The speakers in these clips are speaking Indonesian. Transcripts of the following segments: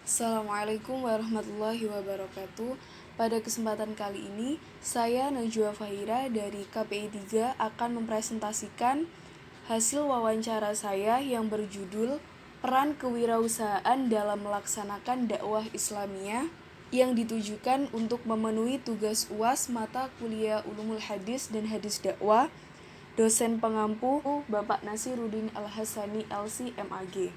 Assalamualaikum warahmatullahi wabarakatuh. Pada kesempatan kali ini, saya Najwa Fahira dari KPI 3 akan mempresentasikan hasil wawancara saya yang berjudul Peran Kewirausahaan dalam Melaksanakan Dakwah Islamiyah yang ditujukan untuk memenuhi tugas UAS mata kuliah Ulumul Hadis dan Hadis Dakwah, dosen pengampu Bapak Nasiruddin Al-Hasani LC MAG.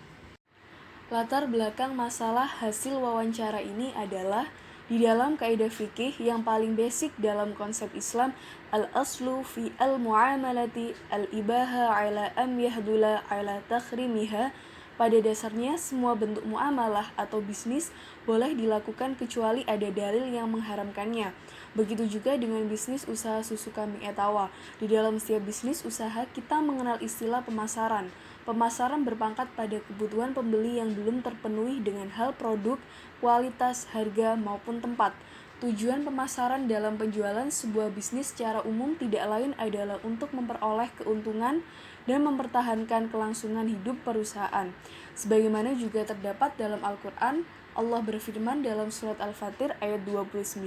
Latar belakang masalah hasil wawancara ini adalah di dalam kaidah fikih yang paling basic dalam konsep Islam, al-aslu fi al-muamalati al-ibaha ala am yahdula ala takhrimiha. Pada dasarnya semua bentuk muamalah atau bisnis boleh dilakukan kecuali ada dalil yang mengharamkannya. Begitu juga dengan bisnis usaha susu kambing etawa. Di dalam setiap bisnis usaha kita mengenal istilah pemasaran. Pemasaran berpangkat pada kebutuhan pembeli yang belum terpenuhi dengan hal produk, kualitas, harga, maupun tempat. Tujuan pemasaran dalam penjualan sebuah bisnis secara umum tidak lain adalah untuk memperoleh keuntungan dan mempertahankan kelangsungan hidup perusahaan. Sebagaimana juga terdapat dalam Al-Quran, Allah berfirman dalam surat Al-Fatir ayat 29,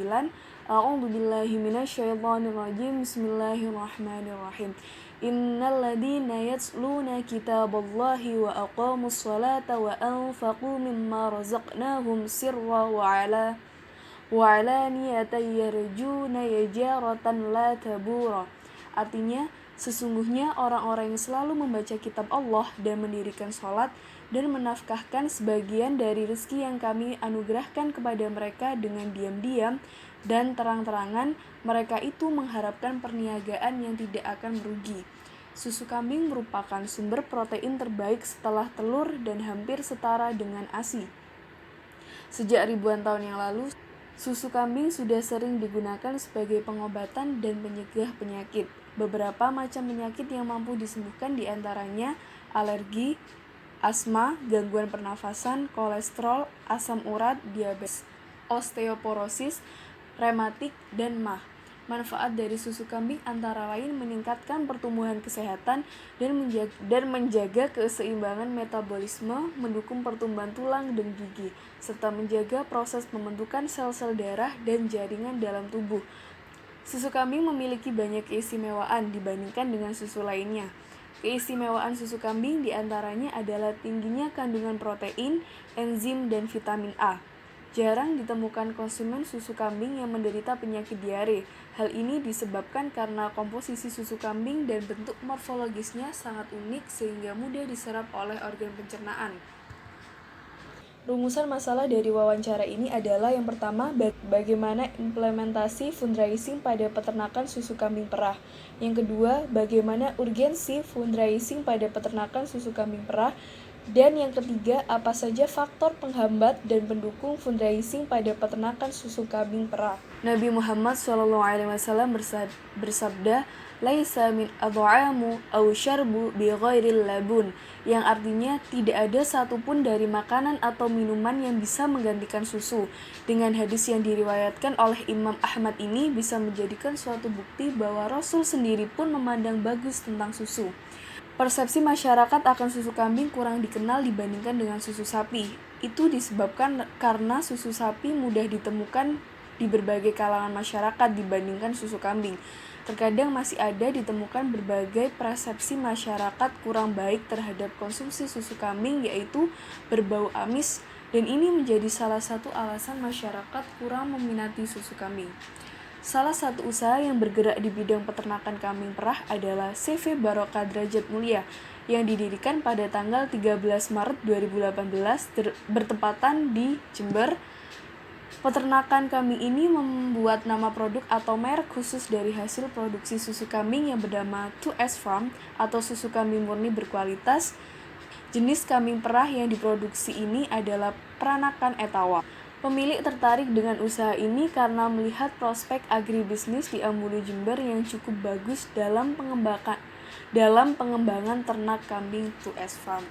A'udzubillahi minasyaitonirrajim, Bismillahirrahmanirrahim. Innal ladzina yatluna kitaballahi wa aqamus salata wa anfaqu mimma razaqnahum sirra wa alaniyatan yarjuna yajaratan la tabura. Artinya, sesungguhnya orang-orang yang selalu membaca kitab Allah dan mendirikan sholat dan menafkahkan sebagian dari rezeki yang kami anugerahkan kepada mereka dengan diam-diam dan terang-terangan, mereka itu mengharapkan perniagaan yang tidak akan merugi. Susu kambing merupakan sumber protein terbaik setelah telur dan hampir setara dengan ASI. Sejak ribuan tahun yang lalu, susu kambing sudah sering digunakan sebagai pengobatan dan penyegah penyakit. Beberapa macam penyakit yang mampu disembuhkan diantaranya alergi, asma, gangguan pernafasan, kolesterol, asam urat, diabetes, osteoporosis, rematik, dan MAH. Manfaat dari susu kambing antara lain meningkatkan pertumbuhan kesehatan dan menjaga keseimbangan metabolisme, mendukung pertumbuhan tulang dan gigi, serta menjaga proses pembentukan sel-sel darah dan jaringan dalam tubuh. Susu kambing memiliki banyak keistimewaan dibandingkan dengan susu lainnya. Keistimewaan susu kambing diantaranya adalah tingginya kandungan protein, enzim, dan vitamin A. Jarang ditemukan konsumen susu kambing yang menderita penyakit diare. Hal ini disebabkan karena komposisi susu kambing dan bentuk morfologisnya sangat unik sehingga mudah diserap oleh organ pencernaan. Rumusan masalah dari wawancara ini adalah yang pertama, bagaimana implementasi fundraising pada peternakan susu kambing perah. Yang kedua, bagaimana urgensi fundraising pada peternakan susu kambing perah. Dan yang ketiga, apa saja faktor penghambat dan pendukung fundraising pada peternakan susu kambing perah. Nabi Muhammad SAW bersabda, Laisa min ad'amu aw syarbu bi ghairil labun, yang artinya tidak ada satupun dari makanan atau minuman yang bisa menggantikan susu. Dengan hadis yang diriwayatkan oleh Imam Ahmad ini bisa menjadikan suatu bukti bahwa Rasul sendiri pun memandang bagus tentang susu. Persepsi masyarakat akan susu kambing kurang dikenal dibandingkan dengan susu sapi. Itu disebabkan karena susu sapi mudah ditemukan di berbagai kalangan masyarakat dibandingkan susu kambing. Terkadang masih ada ditemukan berbagai persepsi masyarakat kurang baik terhadap konsumsi susu kambing, yaitu berbau amis, dan ini menjadi salah satu alasan masyarakat kurang meminati susu kambing. Salah satu usaha yang bergerak di bidang peternakan kambing perah adalah CV Barokah Derajat Mulia yang didirikan pada tanggal 13 Maret 2018 bertepatan di Jember. Peternakan kambing ini membuat nama produk atau merek khusus dari hasil produksi susu kambing yang bernama 2S Farm atau susu kambing murni berkualitas. Jenis kambing perah yang diproduksi ini adalah peranakan etawa. Pemilik tertarik dengan usaha ini karena melihat prospek agribisnis di Ambulu Jember yang cukup bagus dalam pengembangan ternak kambing 2S Farm.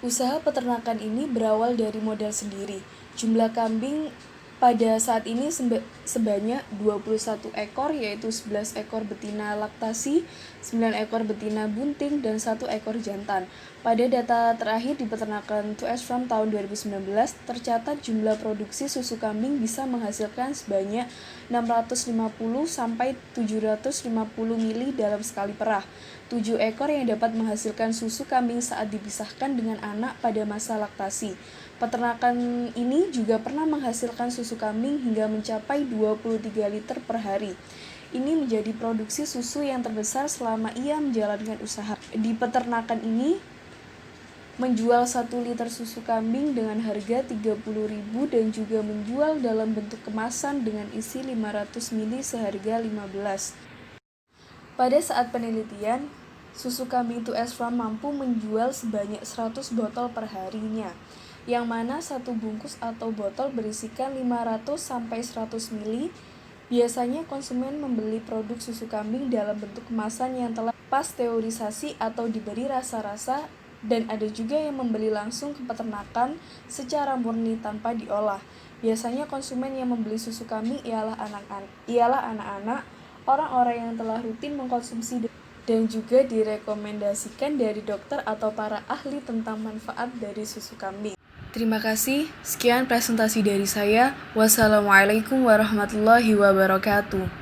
Usaha peternakan ini berawal dari modal sendiri. Jumlah kambing Pada saat ini sebanyak 21 ekor, yaitu 11 ekor betina laktasi, 9 ekor betina bunting, dan 1 ekor jantan. Pada data terakhir di peternakan 2S Farm tahun 2019, tercatat jumlah produksi susu kambing bisa menghasilkan sebanyak 650 sampai 750 mili dalam sekali perah. 7 ekor yang dapat menghasilkan susu kambing saat dipisahkan dengan anak pada masa laktasi. Peternakan ini juga pernah menghasilkan susu kambing hingga mencapai 23 liter per hari. Ini menjadi produksi susu yang terbesar selama ia menjalankan usaha. Di peternakan ini menjual 1 liter susu kambing dengan harga 30.000 dan juga menjual dalam bentuk kemasan dengan isi 500 ml seharga 15. Pada saat penelitian, susu kambing 2S Farm mampu menjual sebanyak 100 botol per harinya, yang mana satu bungkus atau botol berisikan 500 sampai 100 ml. Biasanya konsumen membeli produk susu kambing dalam bentuk kemasan yang telah pasteurisasi atau diberi rasa-rasa, dan ada juga yang membeli langsung ke peternakan secara murni tanpa diolah. Biasanya konsumen yang membeli susu kambing ialah anak-anak, orang-orang yang telah rutin mengkonsumsi dan juga direkomendasikan dari dokter atau para ahli tentang manfaat dari susu kambing. Terima kasih, sekian presentasi dari saya. Wassalamualaikum warahmatullahi wabarakatuh.